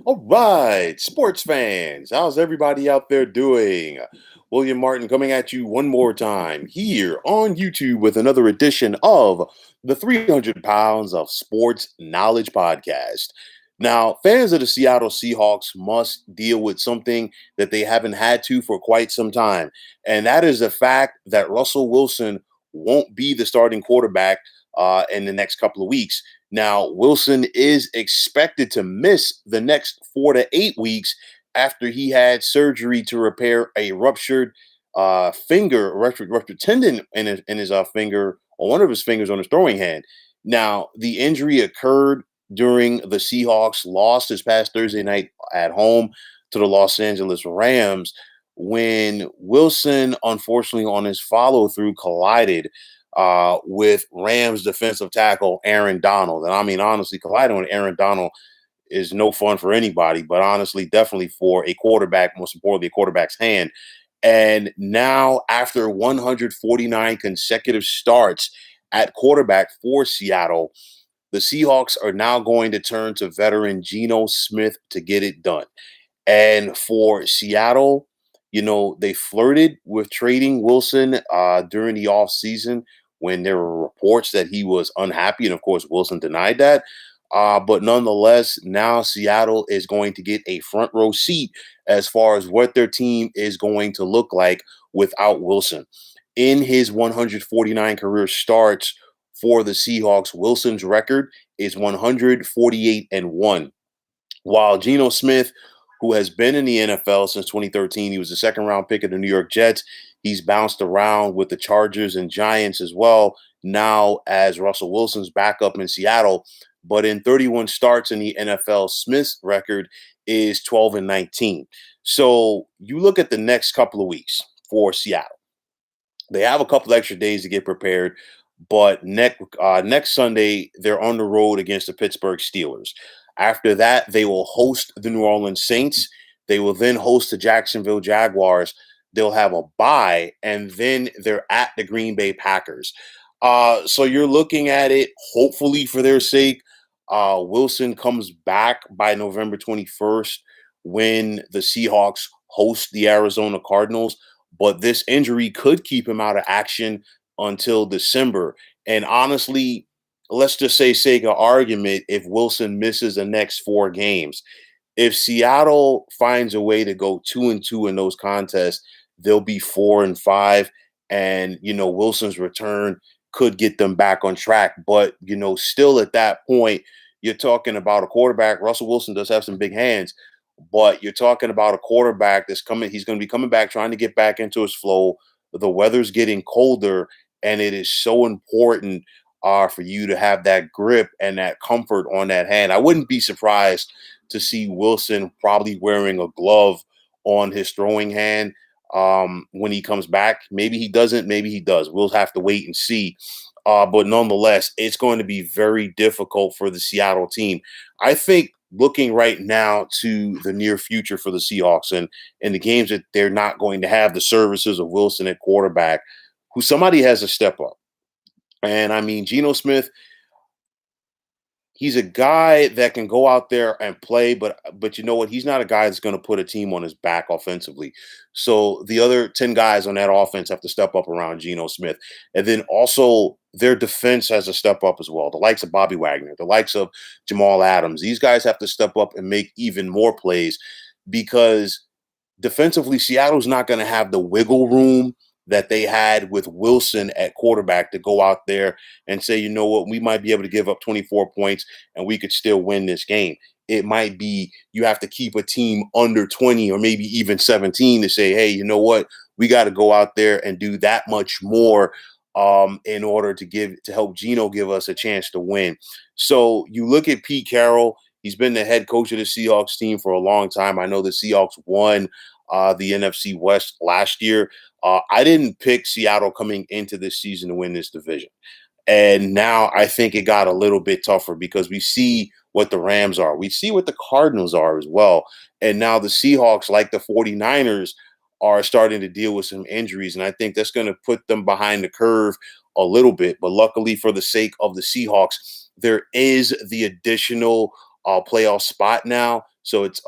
All right, sports fans, how's everybody out there doing? William Martin coming at you one more time here on YouTube with another edition of the 300 Pounds of Sports Knowledge Podcast. Now, fans of the Seattle Seahawks must deal with something that they haven't had to for quite some time, and that is the fact that Russell Wilson won't be the starting quarterback in the next couple of weeks. Now, Wilson is expected to miss the next 4 to 8 weeks after he had surgery to repair a ruptured ruptured tendon in his finger, or one of his fingers on his throwing hand. Now, the injury occurred during the Seahawks' loss this past Thursday night at home to the Los Angeles Rams when Wilson, unfortunately, on his follow through, collided with Rams defensive tackle Aaron Donald. And I mean, honestly, colliding with Aaron Donald is no fun for anybody, but honestly, definitely for a quarterback, most importantly, a quarterback's hand. And now, after 149 consecutive starts at quarterback for Seattle, the Seahawks are now going to turn to veteran Geno Smith to get it done. And for Seattle, they flirted with trading Wilson during the offseason when there were reports that he was unhappy. And of course, Wilson denied that. But nonetheless, now Seattle is going to get a front row seat as far as what their team is going to look like without Wilson. In his 149 career starts for the Seahawks, Wilson's record is 148-1. While Geno Smith, who has been in the NFL since 2013, he was a second round pick of the New York Jets. He's bounced around with the Chargers and Giants as well, now as Russell Wilson's backup in Seattle. But in 31 starts in the NFL, Smith's record is 12-19. So you look at the next couple of weeks for Seattle. They have a couple extra days to get prepared, but next Sunday they're on the road against the Pittsburgh Steelers. After that, they will host the New Orleans Saints. They will then host the Jacksonville Jaguars. They'll have a bye, and then they're at the Green Bay Packers. So you're looking at it, hopefully for their sake. Wilson comes back by November 21st when the Seahawks host the Arizona Cardinals, but this injury could keep him out of action until December. And honestly, let's just say, sake of argument, if Wilson misses the next 4 games, if Seattle finds a way to go 2-2 in those contests, they'll be 4-5. And, Wilson's return could get them back on track. But, still at that point, you're talking about a quarterback. Russell Wilson does have some big hands, but you're talking about a quarterback that's coming. He's going to be coming back, trying to get back into his flow. The weather's getting colder, and it is so important for you to have that grip and that comfort on that hand. I wouldn't be surprised to see Wilson probably wearing a glove on his throwing hand when he comes back. Maybe he doesn't, maybe he does. We'll have to wait and see. But nonetheless, it's going to be very difficult for the Seattle team. I think looking right now to the near future for the Seahawks and the games that they're not going to have the services of Wilson at quarterback, who somebody has to step up. And I mean, Geno Smith, he's a guy that can go out there and play, but you know what? He's not a guy that's going to put a team on his back offensively. So the other 10 guys on that offense have to step up around Geno Smith. And then also their defense has to step up as well. The likes of Bobby Wagner, the likes of Jamal Adams. These guys have to step up and make even more plays because defensively, Seattle's not going to have the wiggle room that they had with Wilson at quarterback to go out there and say, you know what, we might be able to give up 24 points and we could still win this game. It might be you have to keep a team under 20 or maybe even 17 to say, hey, you know what, we got to go out there and do that much more in order to help Geno give us a chance to win. So you look at Pete Carroll. He's been the head coach of the Seahawks team for a long time. I know the Seahawks won the NFC West last year. I didn't pick Seattle coming into this season to win this division. And now I think it got a little bit tougher because we see what the Rams are. We see what the Cardinals are as well. And now the Seahawks, like the 49ers, are starting to deal with some injuries. And I think that's going to put them behind the curve a little bit. But luckily for the sake of the Seahawks, there is the additional playoff spot now. So it's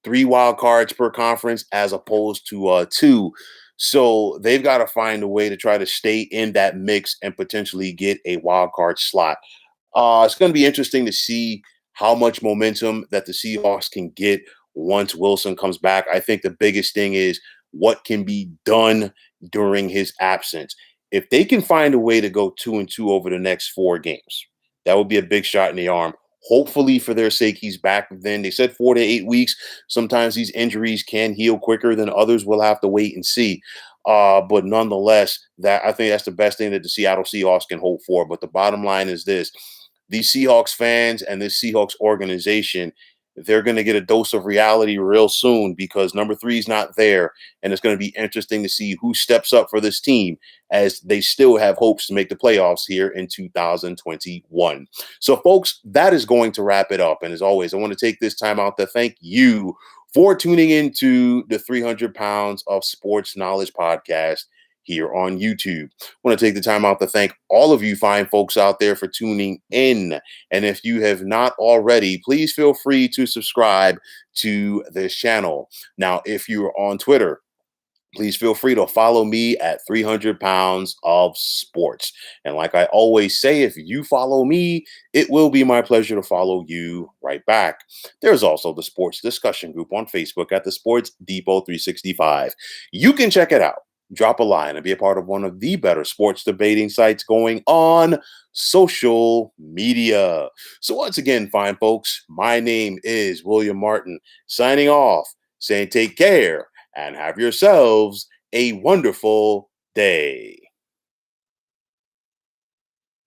three wild cards per conference as opposed to two. So they've got to find a way to try to stay in that mix and potentially get a wild card slot. It's going to be interesting to see how much momentum that the Seahawks can get once Wilson comes back. I think the biggest thing is what can be done during his absence. If they can find a way to go 2-2 over the next four games, that would be a big shot in the arm. Hopefully, for their sake, he's back then. They said 4 to 8 weeks. Sometimes these injuries can heal quicker than others. We'll have to wait and see. But nonetheless, that I think that's the best thing that the Seattle Seahawks can hope for. But the bottom line is this: these Seahawks fans and this Seahawks organization, they're going to get a dose of reality real soon because number three is not there. And it's going to be interesting to see who steps up for this team as they still have hopes to make the playoffs here in 2021. So, folks, that is going to wrap it up. And as always, I want to take this time out to thank you for tuning into the 300 Pounds of Sports Knowledge podcast here on YouTube. I want to take the time out to thank all of you fine folks out there for tuning in. And if you have not already, please feel free to subscribe to this channel. Now, if you're on Twitter, please feel free to follow me at 300 Pounds of Sports. And like I always say, if you follow me, it will be my pleasure to follow you right back. There's also the sports discussion group on Facebook at the Sports Depot 365. You can check it out. Drop a line and be a part of one of the better sports debating sites going on social media. So once again, fine folks, my name is William Martin, signing off, saying take care and have yourselves a wonderful day.